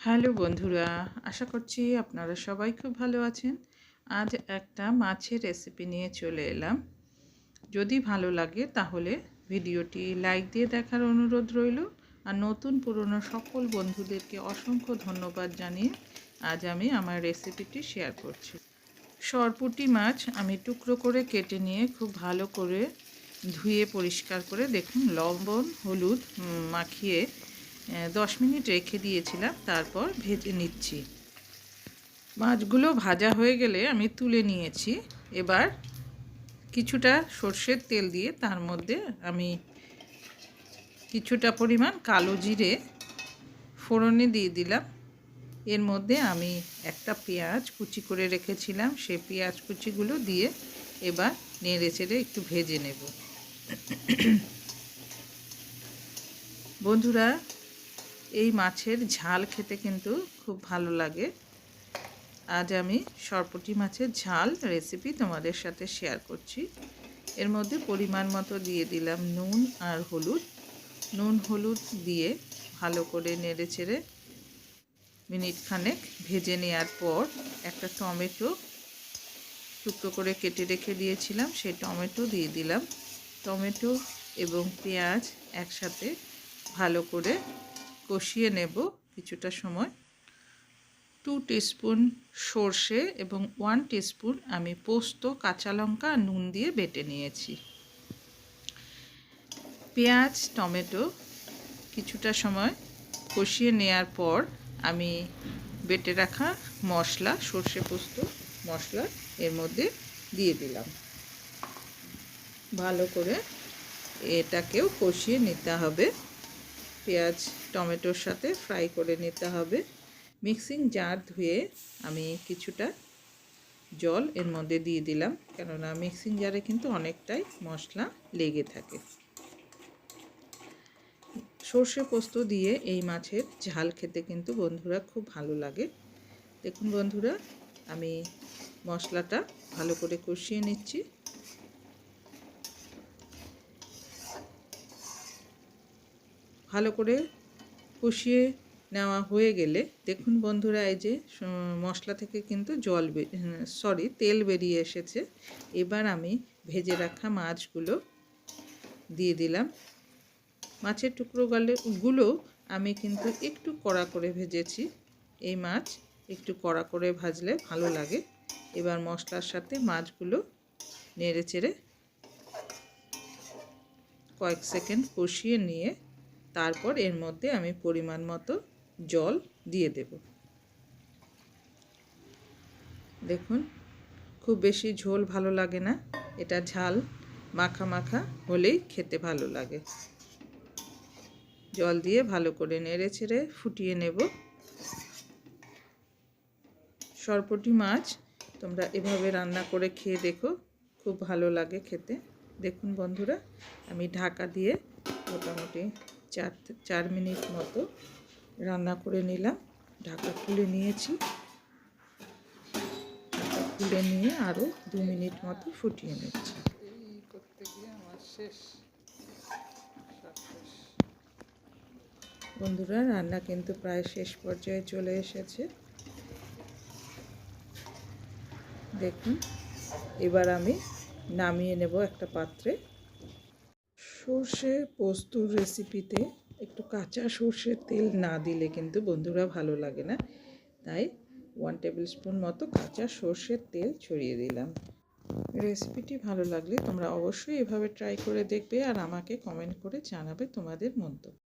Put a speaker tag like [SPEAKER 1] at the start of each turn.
[SPEAKER 1] Hello বন্ধুরা, আশা করছি আপনারা সবাই খুব ভালো আছেন। আজ একটা মাছের রেসিপি নিয়ে চলে এলাম। যদি ভালো লাগে তাহলে ভিডিওটি লাইক দিয়ে দেখার অনুরোধ রইল। আর নতুন পুরনো সকল বন্ধুদেরকে অসংখ্য ধন্যবাদ জানিয়ে আজ আমি আমার রেসিপিটি শেয়ার করছি। সরপুঁটি মাছ আমি টুকরো করে কেটে নিয়ে খুব ভালো করে ধুয়ে পরিষ্কার করে দেখুন লবণ হলুদ মাখিয়ে 10 মিনিট রেখে দিয়েছিলাম, তারপর ভেজে নিচ্ছি। মাছগুলো ভাজা হয়ে গেলে আমি তুলে নিয়েছি। এবার কিছুটা সর্ষের তেল দিয়ে তার মধ্যে আমি কিছুটা পরিমাণ কালো জিরে ফোড়নে দিয়ে দিলাম। এর মধ্যে আমি একটা পেঁয়াজ কুচি করে রেখেছিলাম, সেই পেঁয়াজ কুচিগুলো দিয়ে এবার নেড়ে চেড়ে একটু ভেজে নেব। বন্ধুরা, এই মাছের ঝাল খেতে কিন্তু খুব ভালো লাগে। আজ আমি সরপুঁটি মাছের ঝাল রেসিপি তোমাদের সাথে শেয়ার করছি। এর মধ্যে পরিমাণ মতো দিয়ে দিলাম নুন আর হলুদ। নুন হলুদ দিয়ে ভালো করে নেড়ে চেড়ে মিনিট খানেক ভেজে নেওয়ার পর একটা টমেটো টুকরো করে কেটে রেখে দিয়েছিলাম, সেই টমেটো দিয়ে দিলাম। টমেটো এবং পেঁয়াজ একসাথে ভালো করে কষিয়ে নেব কিছুটা সময়। 2 টিস্পুন সর্ষে এবং 1 টিস্পুন আমি পোস্ত কাঁচা লঙ্কা নুন দিয়ে বেটে নিয়েছি। পেঁয়াজ টমেটো কিছুটা সময় কষিয়ে নেওয়ার পর আমি বেটে রাখা মশলা সর্ষে পোস্ত মশলা এর মধ্যে দিয়ে দিলাম। ভালো করে এটাকেও কষিয়ে নিতে হবে, পেঁয়াজ টমেটোর সাথে ফ্রাই করে নিতে হবে। মিক্সিং জার ধুয়ে আমি কিছুটা জল এর মধ্যে দিয়ে দিলাম, কেননা মিক্সিং জারে কিন্তু অনেকটাই মশলা লেগে থাকে। সর্ষে পোস্ত দিয়ে এই মাছের ঝাল খেতে কিন্তু বন্ধুরা খুব ভালো লাগে। দেখুন বন্ধুরা, আমি মশলাটা ভালো করে কষিয়ে নিচ্ছি। ভালো করে কষিয়ে নেওয়া হয়ে গেলে দেখুন বন্ধুরা, এই যে মশলা থেকে কিন্তু তেল বেরিয়ে এসেছে। এবার আমি ভেজে রাখা মাছগুলো দিয়ে দিলাম। মাছের টুকরোগুলো আমি কিন্তু একটু কড়া করে ভেজেছি। এই মাছ একটু কড়া করে ভাজলে ভালো লাগে। এবার মশলার সাথে মাছগুলো নেড়ে চেড়ে কয়েক সেকেন্ড কষিয়ে নিয়ে তারপর এর মধ্যে আমি পরিমাণ মতো জল দিয়ে দেব। দেখুন, খুব বেশি ঝোল ভালো লাগে না, এটা ঝাল মাখা মাখা হলেই খেতে ভালো লাগে। জল দিয়ে ভালো করে নেড়ে চেড়ে ফুটিয়ে নেব। সরপুঁটি মাছ তোমরা এভাবে রান্না করে খেয়ে দেখো, খুব ভালো লাগে খেতে। দেখুন বন্ধুরা, আমি ঢাকা দিয়ে মোটামুটি 4 মিনিট মতো রান্না করে নিলাম। ঢাকা খুলে নিয়েছি। ঢাকা খুলে নিয়ে আরও 2 মিনিট মতো ফুটিয়ে নিচ্ছি। বন্ধুরা, রান্না কিন্তু প্রায় শেষ পর্যায়ে চলে এসেছে। দেখুন, এবার আমি নামিয়ে নেব একটা পাত্রে। সর্ষে পোস্তর রেসিপিতে একটু কাঁচা সর্ষের তেল না দিলে কিন্তু বন্ধুরা ভালো লাগে না, তাই 1 টেবিল স্পুন মতো কাঁচা সর্ষের তেল ছড়িয়ে দিলাম। রেসিপিটি ভালো লাগলে তোমরা অবশ্যই এভাবে ট্রাই করে দেখবে আর আমাকে কমেন্ট করে জানাবে তোমাদের মন্তব্য।